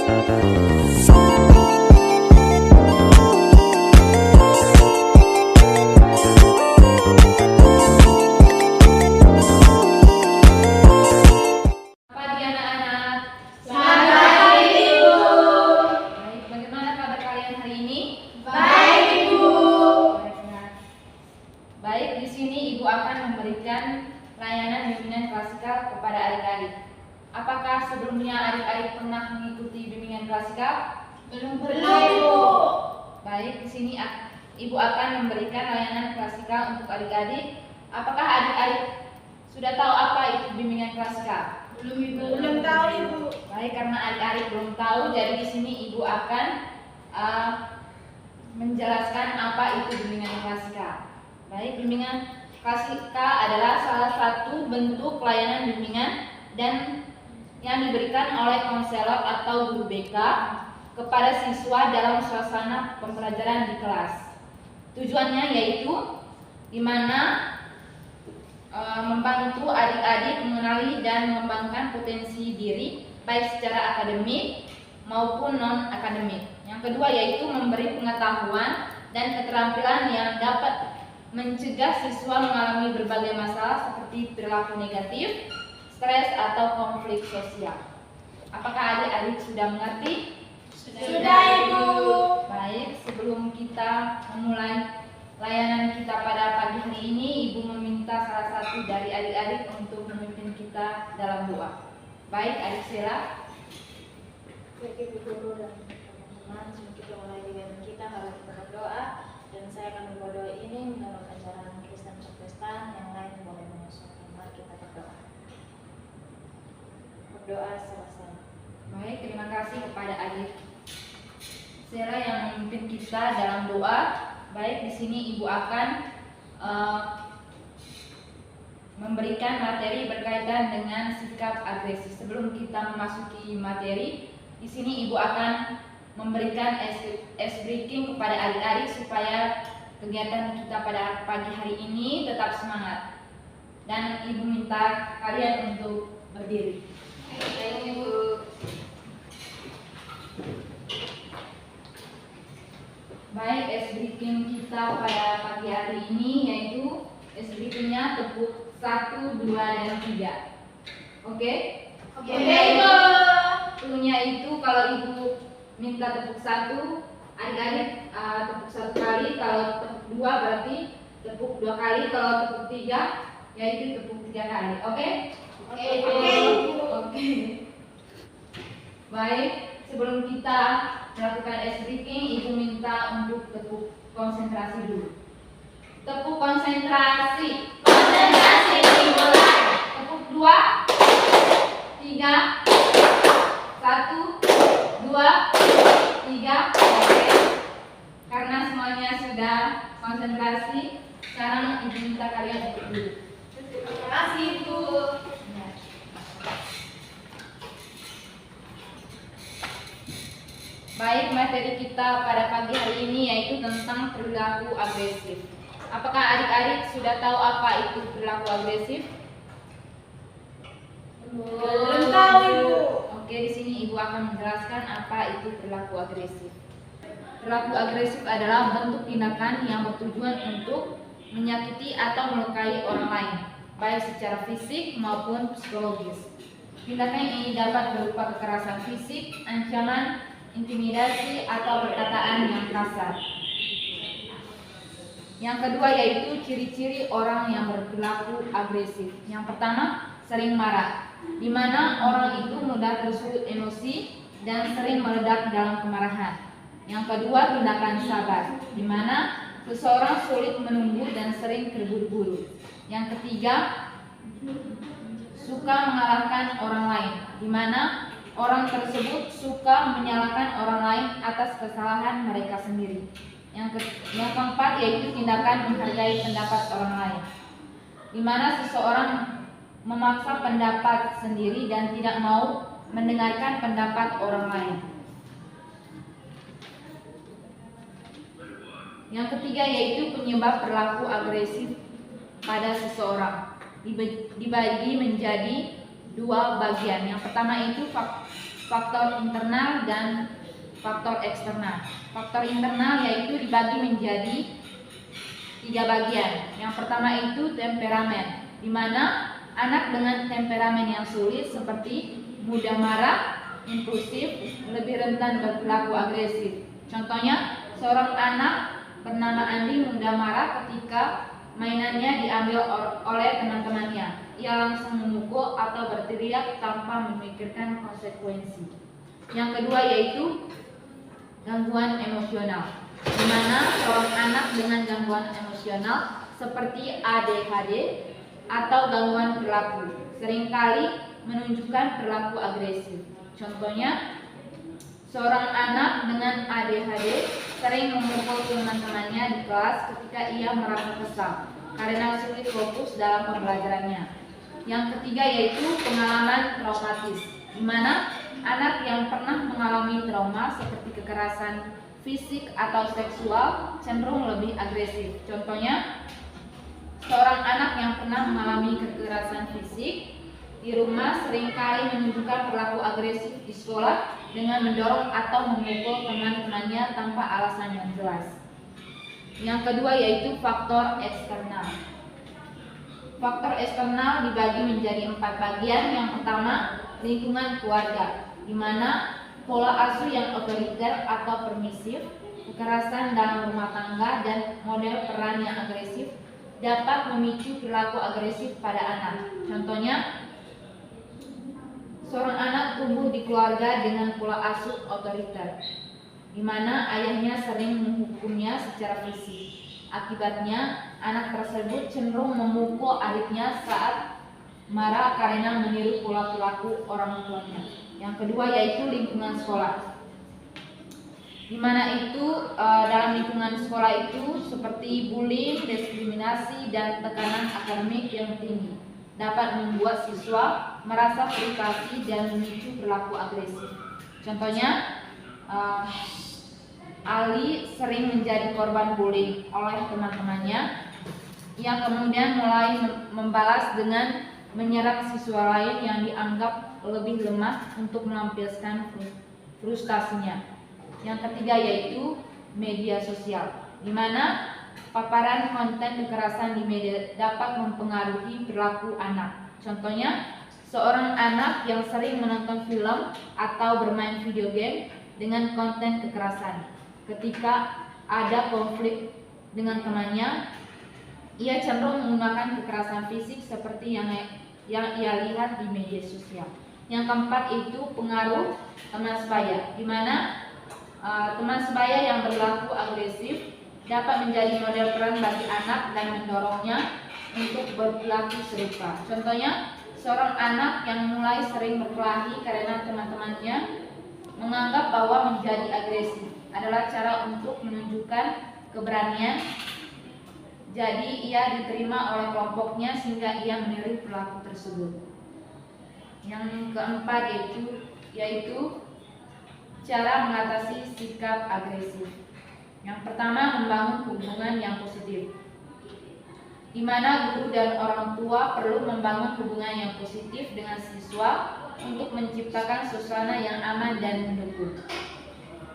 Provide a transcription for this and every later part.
Baik, di sini Ibu akan memberikan layanan bimbingan klasikal kepada adik-adik. Apakah sebelumnya adik-adik pernah mengikuti bimbingan klasikal? Belum pernah, Ibu. Baik, di sini Ibu akan memberikan layanan klasikal untuk adik-adik. Apakah adik-adik sudah tahu apa itu bimbingan klasikal? Belum, Ibu. Belum tahu, Ibu. Baik, karena adik-adik belum tahu, jadi di sini Ibu akan menjelaskan apa itu bimbingan klasikal. Baik, bimbingan klasikal adalah salah satu bentuk pelayanan bimbingan dan yang diberikan oleh konselor atau guru BK kepada siswa dalam suasana pembelajaran di kelas. Tujuannya yaitu di mana membantu adik-adik mengenali dan mengembangkan potensi diri baik secara akademik maupun non-akademik. Yang kedua yaitu memberi pengetahuan dan keterampilan yang dapat mencegah siswa mengalami berbagai masalah seperti perilaku negatif, stres atau konflik sosial. Apakah adik-adik sudah mengerti? Sudah, Ibu. Baik, sebelum kita memulai layanan kita pada pagi hari ini, Ibu meminta salah satu dari adik-adik untuk memimpin kita dalam doa. Baik, adik Sheila. Baik Ibu Guru dan teman-teman, sebelum kita mulai dengan kita harus berdoa, dan saya akan membawa doa ini menurut ajaran Kristen Protestan. Yang lain boleh menyesuaikan. Mari kita berdoa. Berdoa sama-sama. Baik, terima kasih kepada adik Sheila yang memimpin kita dalam doa. Baik, di sini Ibu akan memberikan materi berkaitan dengan sikap agresif. Sebelum kita memasuki materi, di sini Ibu akan memberikan ice breaking kepada adik-adik supaya kegiatan kita pada pagi hari ini tetap semangat. Dan Ibu minta kalian untuk berdiri. Baik Ibu. Baik, ice breaking kita pada pagi hari ini yaitu ice breakingnya tepuk 1, 2, dan 3. Oke? Oke, Ibu. Cluenya itu kalau Ibu minta tepuk 1, adik-adik tepuk 1 kali. Kalau tepuk 2 berarti tepuk 2 kali. Kalau tepuk 3 yaitu tepuk 3 kali. Oke? Oke, Ibu. Oke. Baik, sebelum kita melakukan ice breaking, Ibu minta untuk tepuk konsentrasi dulu. Tepuk konsentrasi. Konsentrasi dimulai. Tepuk 2, 3, 1, 2, 3. Oke. Karena semuanya sudah konsentrasi, sekarang Ibu minta kalian untuk duduk. Terima kasih, Ibu. Baik, materi kita pada pagi hari ini yaitu tentang perilaku agresif. Apakah adik-adik sudah tahu apa itu perilaku agresif? Belum tahu, Ibu. Oke, di sini Ibu akan menjelaskan apa itu perilaku agresif. Perilaku agresif adalah bentuk tindakan yang bertujuan untuk menyakiti atau melukai orang lain, baik secara fisik maupun psikologis. Tindakan ini dapat berupa kekerasan fisik, ancaman, intimidasi, atau perkataan yang kasar. Yang kedua yaitu ciri-ciri orang yang berperilaku agresif. Yang pertama, sering marah, di mana orang itu mudah tersulut emosi dan sering meledak dalam kemarahan. Yang kedua, tindakan sabar, di mana seseorang sulit menunggu dan sering terburu-buru. Yang ketiga, suka mengalahkan orang lain, di mana orang tersebut suka menyalahkan orang lain atas kesalahan mereka sendiri. Yang keempat yaitu tindakan menghargai pendapat orang lain, di mana seseorang memaksa pendapat sendiri dan tidak mau mendengarkan pendapat orang lain. Yang ketiga yaitu penyebab perilaku agresif pada seseorang, dibagi menjadi dua bagian. Yang pertama itu faktor internal dan faktor eksternal. Faktor internal yaitu dibagi menjadi 3 bagian. Yang pertama itu temperamen, di mana anak dengan temperamen yang sulit seperti mudah marah, impulsif, lebih rentan berperilaku agresif. Contohnya, seorang anak bernama Andi mudah marah ketika mainannya diambil oleh teman-temannya. Ia langsung memukul atau berteriak tanpa memikirkan konsekuensi. Yang kedua yaitu gangguan emosional, di mana seorang anak dengan gangguan emosional seperti ADHD atau gangguan perilaku seringkali menunjukkan perilaku agresif. Contohnya, seorang anak dengan ADHD sering memukul teman-temannya di kelas ketika ia merasa kesal karena sulit fokus dalam pembelajarannya. Yang ketiga yaitu pengalaman traumatis, di mana anak yang pernah mengalami trauma seperti kekerasan fisik atau seksual cenderung lebih agresif. Contohnya, seorang anak yang pernah mengalami kekerasan fisik di rumah seringkali menunjukkan perilaku agresif di sekolah dengan mendorong atau memukul teman-temannya tanpa alasan yang jelas. Yang kedua yaitu faktor eksternal. Faktor eksternal dibagi menjadi 4 bagian. Yang pertama, lingkungan keluarga, di mana pola asuh yang otoriter atau permisif, kekerasan dalam rumah tangga, dan model peran yang agresif dapat memicu perilaku agresif pada anak. Contohnya, seorang anak tumbuh di keluarga dengan pola asuh otoriter, di mana ayahnya sering menghukumnya secara fisik. Akibatnya, anak tersebut cenderung memukul adiknya saat marah karena meniru pola perilaku orang tuanya. Yang kedua yaitu lingkungan sekolah, di mana itu dalam lingkungan sekolah itu seperti bullying, diskriminasi, dan tekanan akademik yang tinggi dapat membuat siswa merasa frustasi dan memicu perilaku agresif. Contohnya, Ali sering menjadi korban bullying oleh teman-temannya yang kemudian mulai membalas dengan menyerang siswa lain yang dianggap lebih lemah untuk melampiaskan frustasinya. Yang ketiga yaitu media sosial, di mana paparan konten kekerasan di media dapat mempengaruhi perilaku anak. Contohnya, seorang anak yang sering menonton film atau bermain video game dengan konten kekerasan. Ketika ada konflik dengan temannya, ia cenderung menggunakan kekerasan fisik seperti yang ia lihat di media sosial. Yang keempat itu pengaruh teman sebaya, di mana teman sebaya yang berlaku agresif dapat menjadi model peran bagi anak dan mendorongnya untuk berperilaku serupa. Contohnya, seorang anak yang mulai sering berkelahi karena teman-temannya menganggap bahwa menjadi agresif adalah cara untuk menunjukkan keberanian. Jadi ia diterima oleh kelompoknya sehingga ia meniru perilaku tersebut. Yang keempat yaitu cara mengatasi sikap agresif. Yang pertama, membangun hubungan yang positif, di mana guru dan orang tua perlu membangun hubungan yang positif dengan siswa untuk menciptakan suasana yang aman dan mendukung.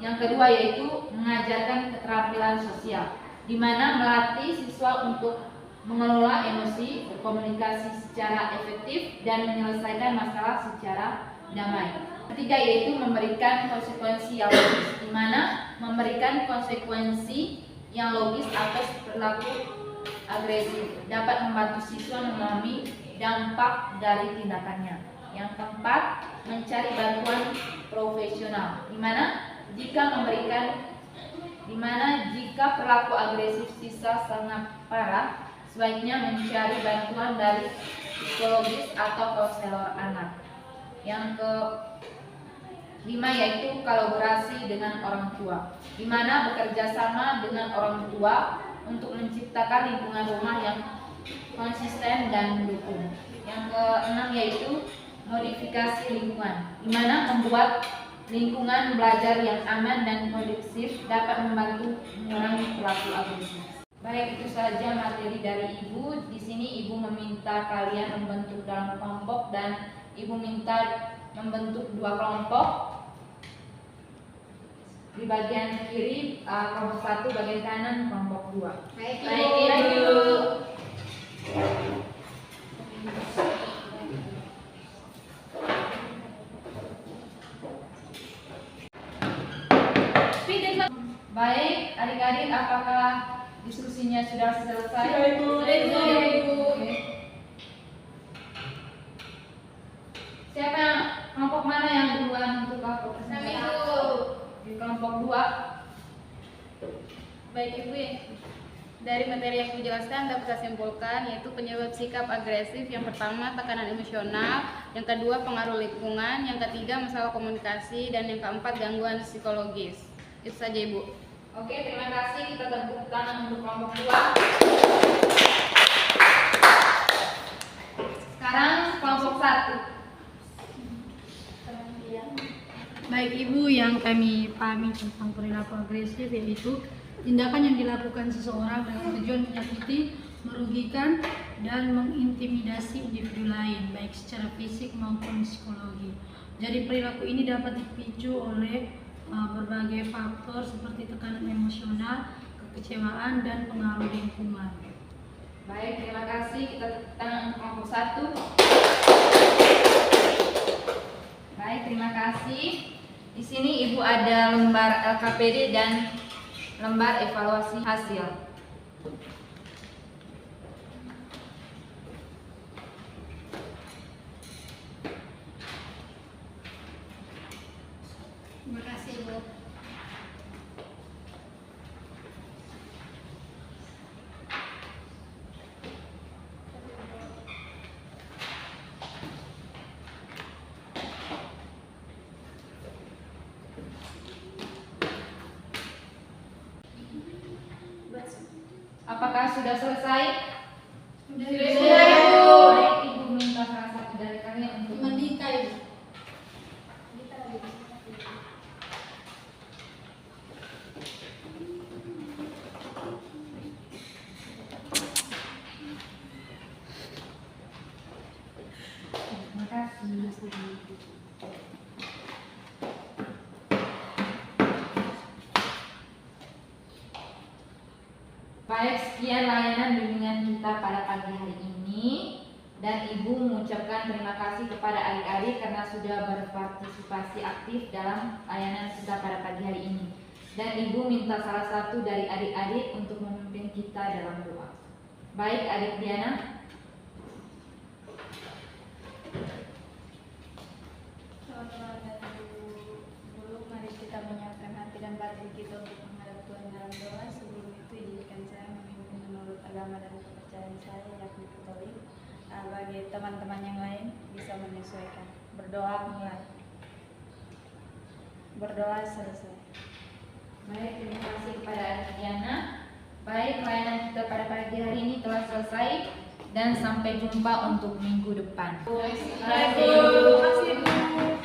Yang kedua yaitu mengajarkan keterampilan sosial, di mana melatih siswa untuk mengelola emosi, berkomunikasi secara efektif, dan menyelesaikan masalah secara damai. Ketiga yaitu memberikan konsekuensi yang logis, di mana memberikan konsekuensi yang logis atas perilaku agresif dapat membantu siswa memahami dampak dari tindakannya. Yang keempat, mencari bantuan profesional, di mana jika perilaku agresif siswa sangat parah, sebaiknya mencari bantuan dari psikologis atau konselor anak. Yang kelima yaitu kolaborasi dengan orang tua, di mana bekerja sama dengan orang tua untuk menciptakan lingkungan rumah yang konsisten dan mendukung. Yang keenam yaitu modifikasi lingkungan, di mana membuat lingkungan belajar yang aman dan kondusif dapat membantu mengurangi perilaku agresif. Baik, itu saja materi dari Ibu. Di sini Ibu meminta kalian membentuk dalam kelompok dan Ibu minta membentuk dua kelompok. Di bagian kiri kelompok 1, bagian kanan kelompok 2. Baik, Baik, Ibu. Ibu. Baik, adik-adik, apakah diskusinya sudah selesai? Sudah, Ibu. Sudah, Ibu. Oke. Siapa yang kelompok mana yang duluan untuk kelompok Kami, presentasi? Ibu. Di kelompok 2. Baik Ibu, dari materi yang Ibu jelaskan dapat saya simpulkan yaitu penyebab sikap agresif. Yang pertama tekanan emosional, yang kedua pengaruh lingkungan, yang ketiga masalah komunikasi, dan yang keempat gangguan psikologis. Itu saja Ibu. Oke, terima kasih. Kita tepuk tangan untuk kelompok 2. Sekarang kelompok 1. Baik Ibu, yang kami pahami tentang perilaku agresif yaitu tindakan yang dilakukan seseorang dengan tujuan menyakiti, merugikan, dan mengintimidasi individu lain, baik secara fisik maupun psikologi. Jadi perilaku ini dapat dipicu oleh berbagai faktor seperti tekanan emosional, kekecewaan, dan pengaruh lingkungan. Baik, terima kasih. Kita tepuk tangan untuk kelompok 1. Baik, terima kasih. Di sini Ibu ada lembar LKPD dan lembar evaluasi hasil. Terima kasih Ibu. Apakah sudah selesai? Sudah, Ibu. Baik, Ibu minta salah satu dari kalian untuk Mandika Ibu. Terima kasih. Baik, sekian layanan bimbingan kita pada pagi hari ini. Dan Ibu mengucapkan terima kasih kepada adik-adik karena sudah berpartisipasi aktif dalam layanan kita pada pagi hari ini. Dan Ibu minta salah satu dari adik-adik untuk memimpin kita dalam doa. Baik, adik Diana. Dulu mari kita menyiapkan hati dan batin kita untuk menghadap Tuhan dalam doa. Sebelum itu izinkan saya memimpin menurut agama dan kepercayaan saya yakni Katolik. Bagi teman-teman yang lain bisa menyesuaikan. Berdoa mulai. Berdoa selesai. Baik, terima kasih kepada adik Diana. Baik, layanan kita pada pagi hari ini telah selesai. Dan sampai jumpa untuk minggu depan. Terima kasih, Bu.